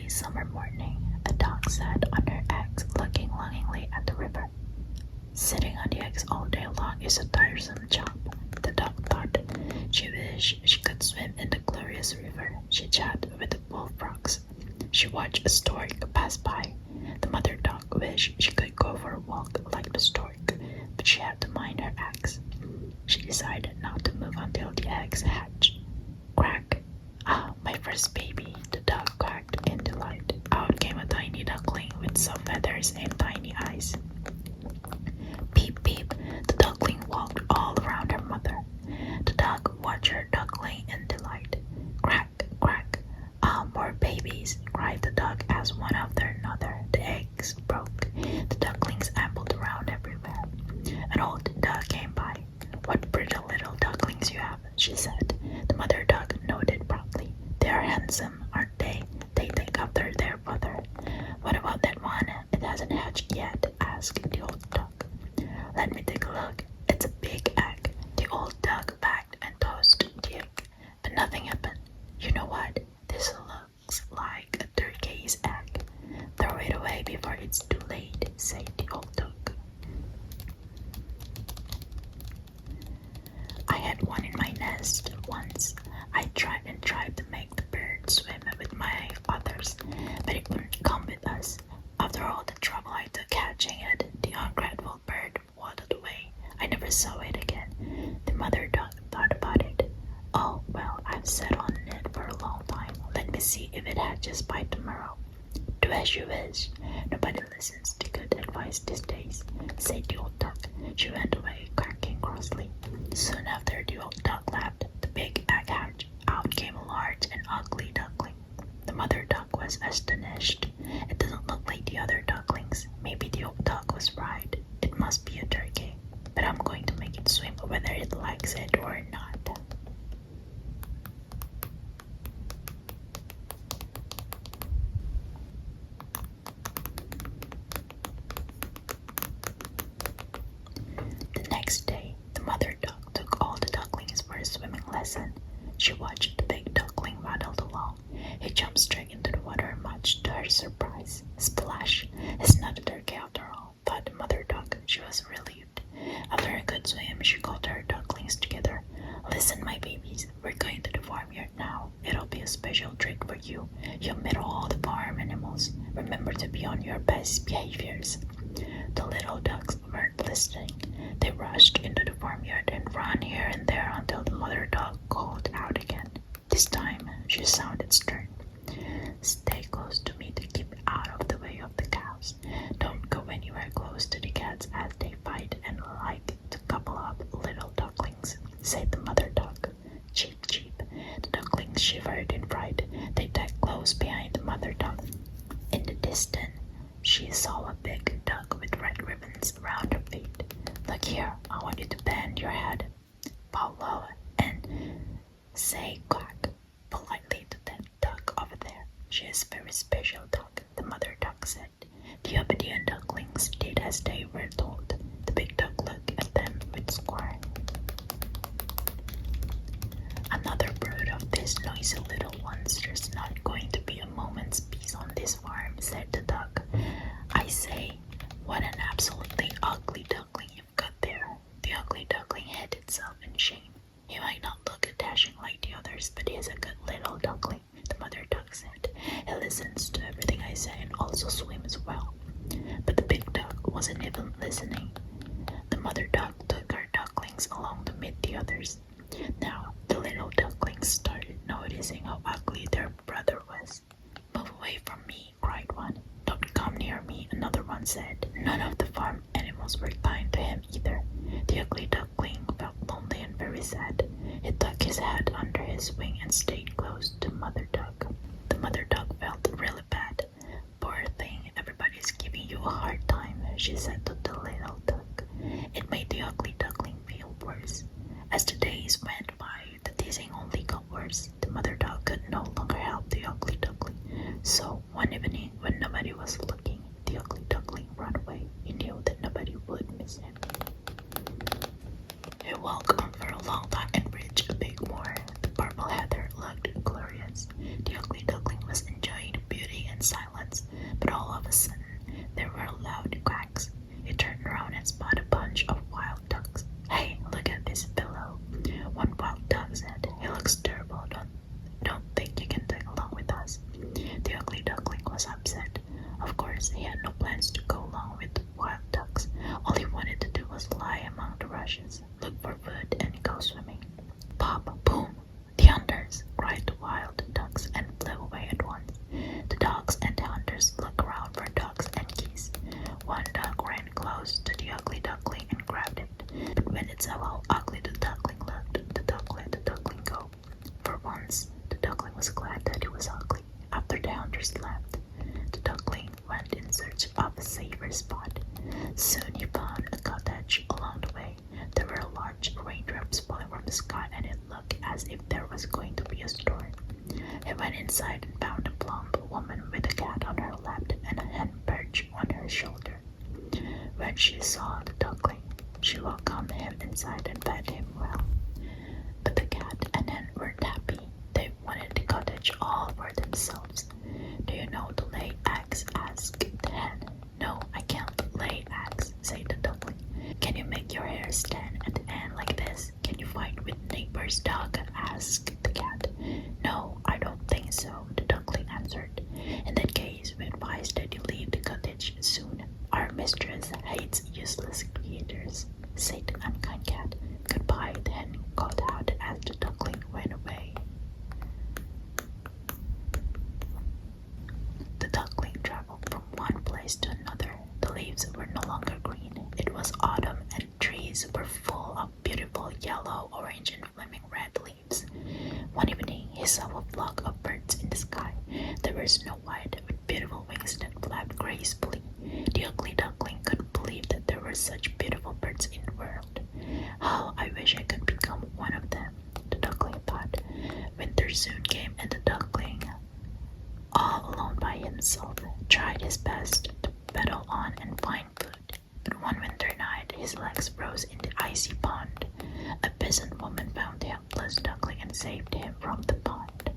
summer morning, a dog sat on her eggs looking longingly at the river. Sitting on the eggs all day long is a tiresome job, the dog thought. She wished she could swim in the glorious river. She chatted with the bullfrogs. She watched a stork pass by. The mother dog wished she could go for a walk like the stork, but she had to mind her eggs. She decided not to move until the eggs hatched. Quack! Ah, my first baby, the dog quacked in delight. Out came a tiny duckling with soft feathers and tiny eyes. Peep, peep, the duckling walked all around her mother. The dog watched her duckling in delight. Quack, quack! Ah, more babies, cried the dog as one after another the eggs broke. The ducklings ambled around everywhere. An old duck came by. What pretty little ducklings you have, she said. The mother duck nodded proudly. They are handsome, aren't they? They think after their mother. What about that one? It hasn't hatched yet, asked the old duck. Let me take a look. It's a big egg. The old duck backed and tossed the egg, but nothing happened. You know what? This looks like a turkey's egg. Throw it away before it's too late, said the old duck. I had one in my nest once. I tried and tried to make the bird swim with my others, but it wouldn't come with us. After all the trouble I took catching it, the ungrateful bird waddled away. I never saw it again. The mother duck thought about it. Oh, well, I've sat on it for a long time. Let me see if it hatches by tomorrow. Do as you wish. Nobody listens to good advice these days, said the old duck. She went away, quacking crossly. Soon after the old duck left, the big egg hatched. Out came a large and ugly duckling. The mother duck was astonished. It doesn't look like the other ducklings. Maybe the old duck was right. It must be a turkey. But I'm going to make it swim whether it likes it or not. The next day, the mother duck took all the ducklings for a swimming lesson. She watched the big duckling waddle along. He jumped straight into the water, much to her surprise. Splash! It's not a turkey after all, thought the mother duck. She was relieved. After a good swim, she called her ducklings together. Listen, my babies, we're going to the farmyard now. It'll be a special treat for you. You'll meet all the farm animals. Remember to be on your best behaviors. The little ducks weren't listening. They rushed into the farmyard and ran here and there until the mother duck called out again. This time, she sounded stern. Stay close to me to keep out of the way of the cows. Don't go anywhere close to the cats as they fight and like to gobble up little ducklings, said the mother duck. Cheep, cheep. The ducklings shivered in fright. They tucked close behind the mother duck. In the distance, she saw a big duck with red ribbons around her feet. Look here, I want you to bend your head, bow low, and say quack politely to that duck over there. She is a very special duck, the mother duck said. The obedient ducklings did as they were told. The big duck looked at them with scorn. Another brood of these noisy little ones. There's not going to be a moment's peace on this farm, said the duck. I say, what an absolutely ugly duckling you've got there. The ugly duckling hid itself in shame. He might not look dashing like the others, but he's a good little duckling, the mother duck said. He listens to everything I say and also swims well. But the big duck wasn't even listening. The mother duck took her ducklings along to meet the others. Now, the little ducklings started noticing how ugly their brother was. Move away from me, cried one. Don't come near me, another one said. None of the farm animals were kind to him either. The ugly duckling felt lonely and very sad. He tucked his head under his wing and stayed close to Mother Duck. The Mother Duck felt really bad. Poor thing, everybody's giving you a hard time, she said to the little duck. It made the ugly duckling feel worse. As the days went by, the teasing only got worse. The mother duck could no longer help the ugly duckling. So, one evening, when nobody was looking, the ugly duckling ran away. He knew that nobody would miss him. He walked on for a long time and reached a big moor. The purple heather looked glorious. The ugly duckling was enjoying the beauty and But all of a sudden, there were loud quacks. He turned around and spotted a bunch of wild ducks. "Hey, look at this pillow," one wild duck said. "He looks terrible. Don't think you can tag along with us." The ugly duckling was upset. Of course, he had no plans to go along with the wild ducks. All he wanted to do was lie among the rushes, look for food, and go swimming. Pop, boom! "The hunters!" cried the wild ducks and flew away at once. The dogs and the hunters looked around for ducks and geese. One duck ran close to the ugly duckling and grabbed it. But when it saw how ugly the duckling looked, the duck let the duckling go. For once, the duckling was glad that it was ugly. After the hunters left, the duckling went in search of a safer spot. Soon he found a cottage along the way. There were large raindrops falling from the sky, and it looked as if there was going to be a storm. He went inside and found a plump woman with a cat on her lap and a hen perched on her shoulder. When she saw the duckling, she welcomed him inside and fed him well. But the cat and hen weren't happy. They wanted the cottage all for themselves. "Do you know to lay eggs?" asked the hen. "No, I can't lay eggs," said the duckling. "Can you make your hair stand at the end like this? Can you fight with neighbor's dog?" asked the cat. "No, I don't think so," the duckling answered. "In that case, we advise that you leave the cottage soon. Our mistress hates useless creatures," said the unkind cat. "Goodbye," the hen called out as the duckling went away. The duckling traveled from one place to another. The leaves were no longer green. It was autumn, and the trees were full of beautiful yellow, orange, and flaming red leaves. One evening, he saw a flock of birds in the sky. They were snow-white with beautiful wings that flapped gracefully. The ugly duckling couldn't believe that there were such beautiful birds in the world. "How I wish I could become one of them," the duckling thought. Winter soon came, and the duckling, all alone by himself, tried his best to paddle on and find food. But one winter night, his legs froze in the icy pond. A peasant woman found the helpless duckling and saved him from the pond.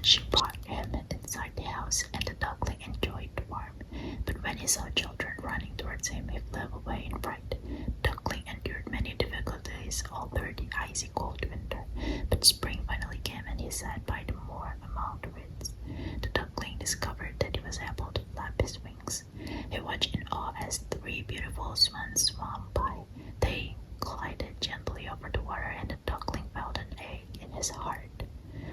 She brought him inside the house, and the duckling enjoyed the warmth. But when he saw children running towards him, he flew away in fright. Duckling endured many difficulties all through the icy cold winter. But spring finally came, and he sat by the moor among the reeds. The duckling discovered that he was able to flap his wings. He watched in awe as 3 beautiful swans swam by. They glided gently over the water, and the duckling felt an ache in his heart.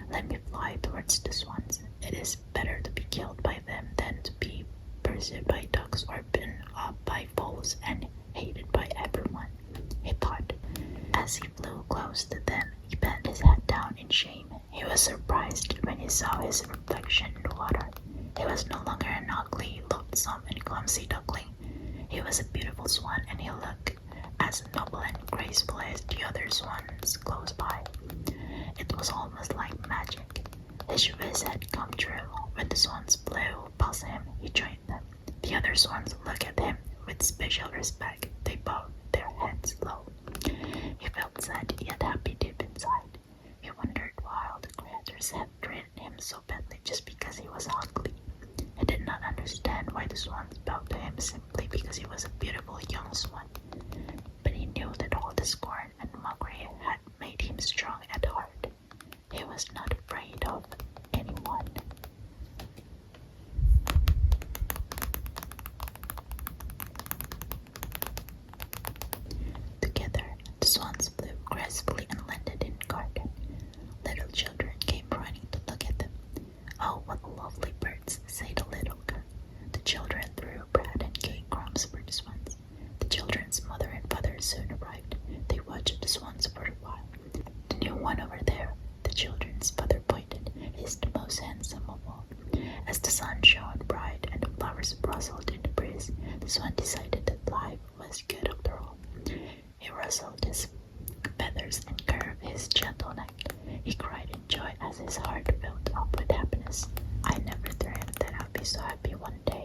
"Let me fly towards the swans. It is better to be killed by them than to be pursued by ducks or bitten up by foals and hated by everyone," he thought. As he flew close to them, he bent his head down in shame. He was surprised when he saw his reflection in the water. He was no longer an ugly, loathsome, and clumsy duckling. He was a beautiful swan, and he looked as noble and graceful as the other swans close by. It was almost like magic. His wish had come true. When the swans flew past him, he joined them. The other swans looked at him with special respect. They bowed their heads low. He felt sad yet happy deep inside. He wondered why all the creatures had treated him so badly just because he was ugly. He did not understand why the swans bowed to him simply because he was a beautiful young swan. But he knew that all the scorn and mockery had made him strong at heart. He was not afraid of anyone. Together, the swans flew gracefully and landed in the garden. Little children came running to look at them. "Oh, what lovely birds," said the little girl. The children threw bread and cake crumbs for the swans. The children's mother and father soon arrived. They watched the swans for a while. "The new one over there," the children's father pointed. "He's the most handsome of all." As the sun shone bright and the flowers rustled in the breeze, the swan decided that life was good after all. He rustled his feathers and curved his gentle neck. He cried in joy as his heart filled up with happiness. "I never dreamed that I'd be so happy one day,"